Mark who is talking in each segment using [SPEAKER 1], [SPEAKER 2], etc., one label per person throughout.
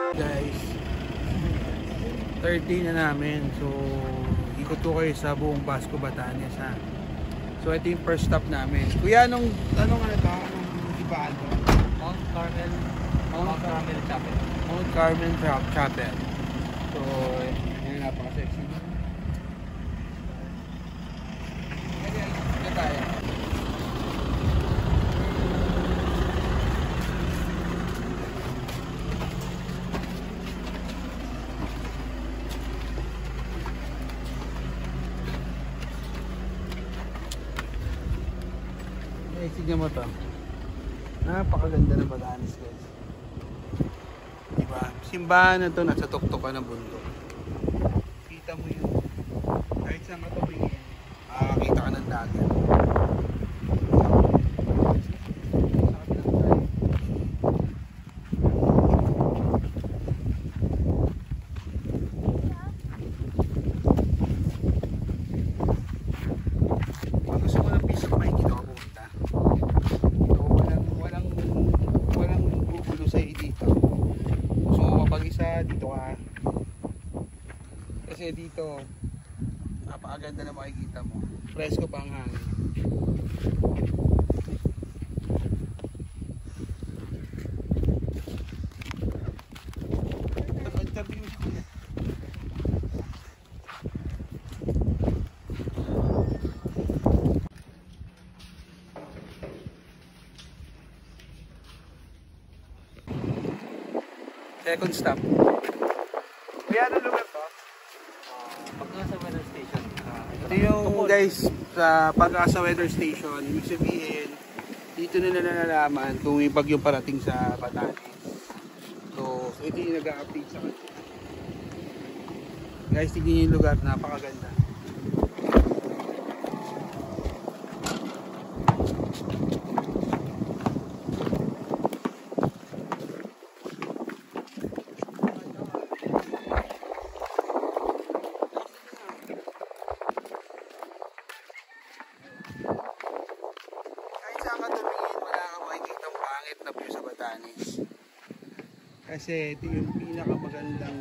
[SPEAKER 1] Guys, 13 na namin. So, ikot ko kayo sa buong Basco, Batanes ha. So, ito yung first stop namin. Kuya, anong ano ito? Anong ibaan to?
[SPEAKER 2] Mount Carmel Chapel.
[SPEAKER 1] Mount Carmel Chapel. So, yun, napaka-sexy. Yan tayo. Tignan mo to. Napakaganda ng Batanes, guys. Diba? Simbahan na to, nasa tuktok ng bundok. Kita mo yun. Kahit saan ka tumingin, makakakita ka ng dagat. Pag gusto mo ng peace of mind, dito ka pumunta. Walang gugulo sa'yo dito. Gusto mo mapag-isa, dito ka. Kasi dito, napakaganda na makikita mo. Presko pa ang hangin. Second stop. Kaya ano lugar to?
[SPEAKER 2] Pagkasa weather station.
[SPEAKER 1] Ito yung guys sa Pag-asa Weather Station. Ibig sabihin, dito na nalalaman kung may bagyong parating sa Batanes. So, ito yung nag-a-update sa kanila. Guys, tignan nyo yung lugar. Napakaganda. Na view sa Batanes. Kasi ito yung pinakamagandang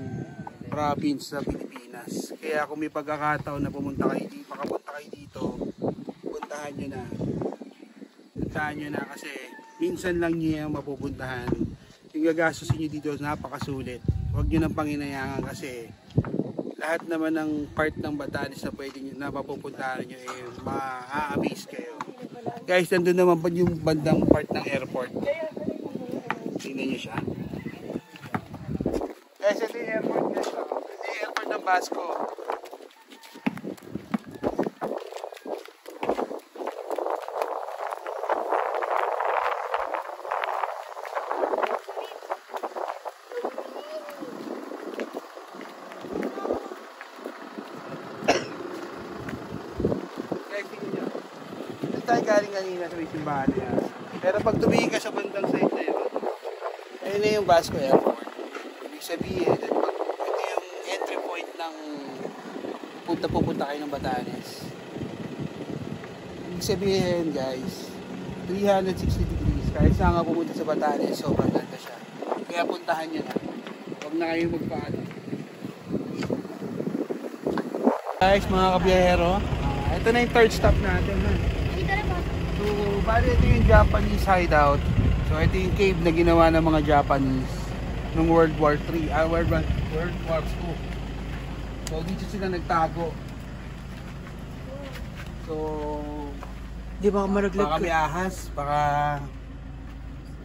[SPEAKER 1] province sa Pilipinas. Kaya kung may pagkakataon na makapunta kayo dito, puntahan nyo na. Puntahan nyo na kasi minsan lang nyo yung mapupuntahan. Yung gagastusin nyo dito napakasulit. Huwag nyo nang panginayangan kasi lahat naman ng part ng Batanes na pwede nyo, na mapupuntahan nyo ma-amaze kayo. Guys, nandun naman pa yung bandang part ng airport. Tingnan nyo siya. Guys, ito yung airport guys. Ito yung airport ng Basco. Tayo galing kanina sa may simbahan niya. Pero pag tumingin ka sa bandang side na yun, ayun na yung Basco Airport. Ibig sabihin, ito yung entry point ng pupunta kayo ng Batanes. Ibig sabihin guys, 360 degrees. Kahit saan nga pumunta sa Batanes, sobrang ganda siya. Kaya puntahan nyo na. Huwag na kayo magpaano. Guys, mga kabiyahero, ito na yung third stop natin. So, bali ito yung Japanese hideout. So, ito yung cave na ginawa ng mga Japanese noong World War 3, World War 2. So, dito sila nagtago. So,
[SPEAKER 2] Di ba malaglag
[SPEAKER 1] baka may ahas, baka...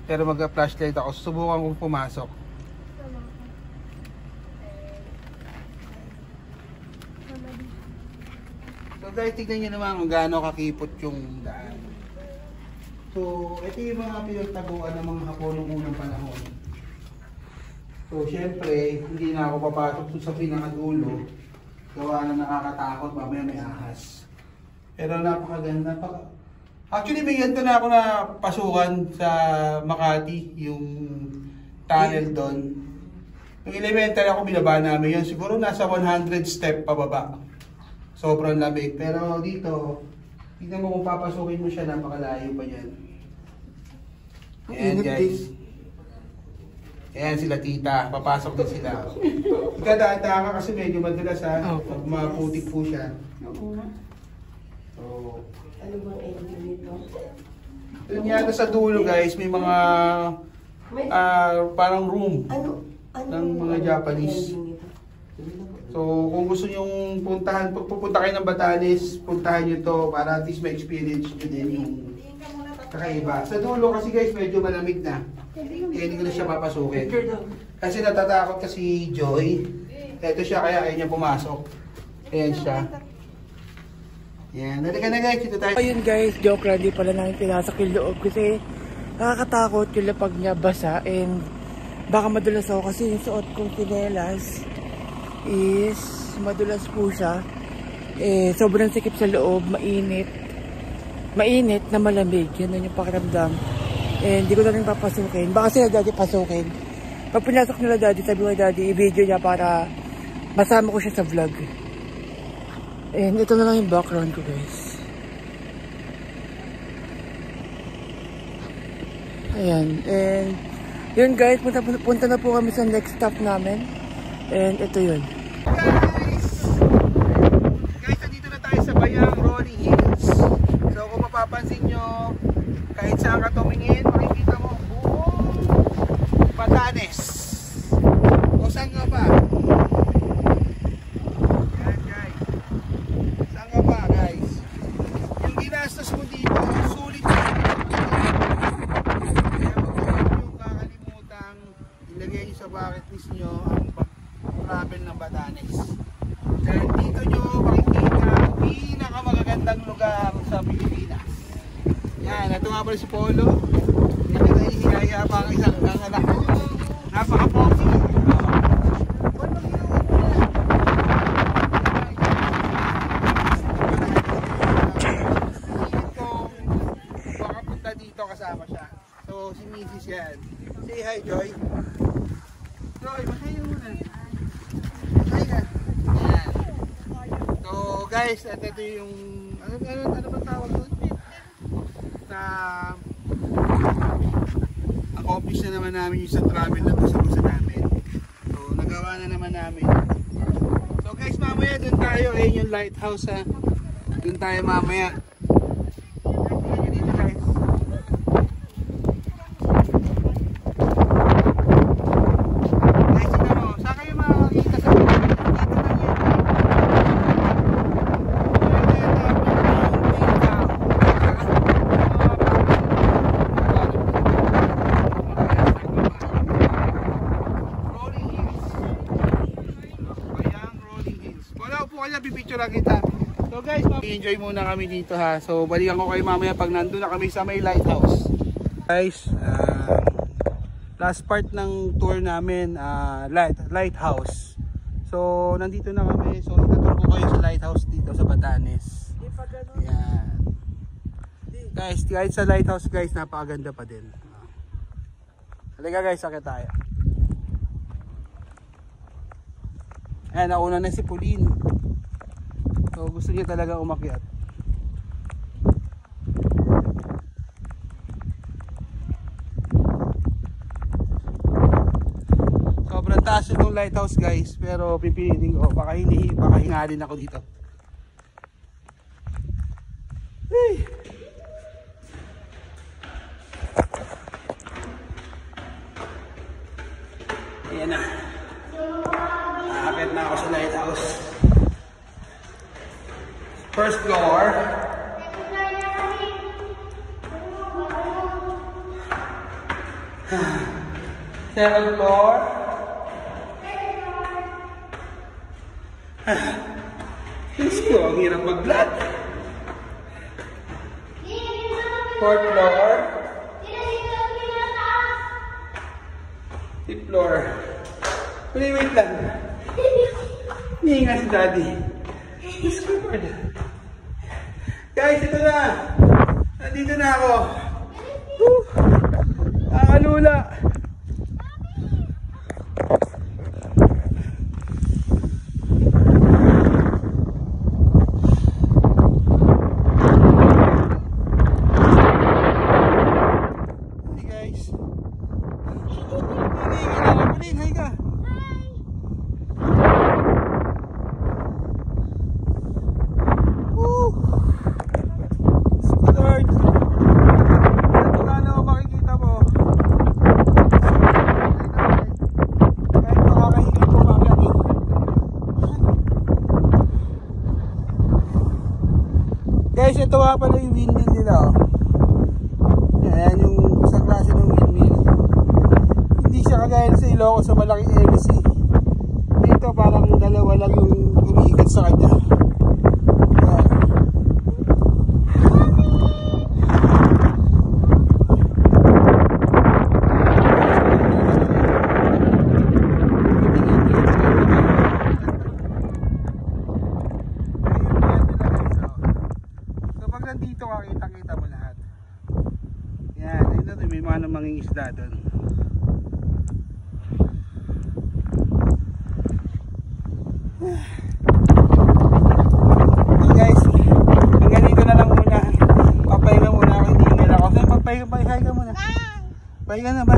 [SPEAKER 1] Pero mag-flashlight ako. Susubukan kong pumasok. So, guys, tignan nyo naman kung gaano kakipot yung daan. So, ito yung mga pinagtaguan ng mga Hapon noong unang panahon. So, syempre, hindi na ako papasok sa pinakadulo. Gawa na nakakatakot, mamaya may ahas. Pero napakaganda. Actually, may ganito na ako na pasukan sa Makati, yung tunnel doon. Yung elementary ako, binaba namin yun. Siguro nasa 100 step pababa. Sobrang lamig. Pero dito, tignan mo kung papasukin mo siya, napakalayo pa yan. Ayan guys. Ayan sila tita, papasok din sila. Ikadaan-daan ka kasi medyo madulas ha, pag maputik po siya.
[SPEAKER 3] Oo nga.
[SPEAKER 1] So,
[SPEAKER 3] Ano bang ending nito?
[SPEAKER 1] yun yata sa dulo guys, may mga
[SPEAKER 3] May,
[SPEAKER 1] parang room
[SPEAKER 3] ano
[SPEAKER 1] ng mga Japanese.
[SPEAKER 3] ending nito?
[SPEAKER 1] So, kung gusto nyong puntahan, pag pupunta kayo ng Batanes, puntahan nyo to para at least ma-experience nyo din yung kakaiba. Sa dulo kasi guys, medyo malamig na. Kaya hindi ko na siya papasukin. Kasi natatakot kasi Joy. Ito siya kaya ayaw niya pumasok. Ayan siya. Yan. Nalika na guys, dito tayo.
[SPEAKER 4] Ayun guys, joke lang, di pala namin pinasak yung loob kasi nakakatakot yung lapag niya basa and baka madulas ako kasi yung suot kong pinelas is madulas po siya. Eh, sobrang sikip sa loob, mainit. Mainit na malamig, yun yung pakiramdam. And hindi ko na rin papasukin. Baka sila daddy pasukin. Pag pinasok nila daddy, sabi ko daddy, i-video niya para masama ko siya sa vlog. And ito na lang yung background ko guys. Ayan. And yun guys, punta na po kami sa next stop namin. And ito yun.
[SPEAKER 1] Guys, nandito na tayo sa Bayang Rolling Hills. So kung mapapansin nyo, kahit saan ka tumingin, makikita mo, Batanes. O saan nga ba? Yan guys. Saan nga ba guys? Yung ginastos mo dito, sulit na. Kaya huwag yung kakalimutang ilagay nyo sa bucket list nyo ang travel ng Batanes. Dahil dito nyo makikita ang pinakamagagandang lugar sa Pilipinas. Yan, ito nga pala si Polo. Hindi na ihihaya pa ang isang anak ko. Napaka-poxy. Baka punta dito kasama siya. So, si Mrs. yan. Say hi, Joy. Joy, masayo muna. Hi ka. Yan. So, guys, ito yung... Ano ba tawag doon? Na accomplish na naman namin yung sa travel na gusto namin. So nagawa na naman namin. So guys, mamaya dun tayo. Ayun yung lighthouse ha. Dun tayo mamaya. Dito guys. Guys, ito mo. Saan kayo makakita sa dito lang yan. Pipicture lang kita. So guys, enjoy muna kami dito ha. So balikan ko kayo mamaya pag nandun na kami sa may lighthouse. Guys, last part ng tour namin, lighthouse. So nandito na kami. So itatur ko kayo sa lighthouse dito sa Batanes. Yan. Guys, kahit sa lighthouse guys, napakaganda pa din. Halika guys, sakit tayo. Ayan, nauna na si Pauline. So gusto niya talaga umakyat. Sobrang taas yung lighthouse guys, pero pipiliin ko baka hingalin ako dito. Hey. Ayan na. Aakyat na ako sa lighthouse. First floor. Second floor. Diyos ko, ang hirap mag-vlog. Fourth floor. Fifth floor. Wait lang. Hindi nga si Daddy. Diyos ko, guys, ito na. Nandito na ako. Nakakalula. Hey guys. Hindi Lynn, hi ka. Woo! Lord. Ito nga na makikita mo. Kahit makakahilig ko makakit. Guys, ito nga pala yung windmill nila. Oh. Yan yung isang klase ng windmill. Hindi siya kagaya sa Ilocos sa malaking LC. Dito parang dalawa lang yung umiikot sa kanya. Yan. So pag nandito ka, kita-kita mo lahat. Yan, ayun doon, may mga namanging isda doon. Okay guys, hanggang dito na lang muna. Papahinga muna ako, hindi nila ako. Papahinga ka muna. Pahinga na ba?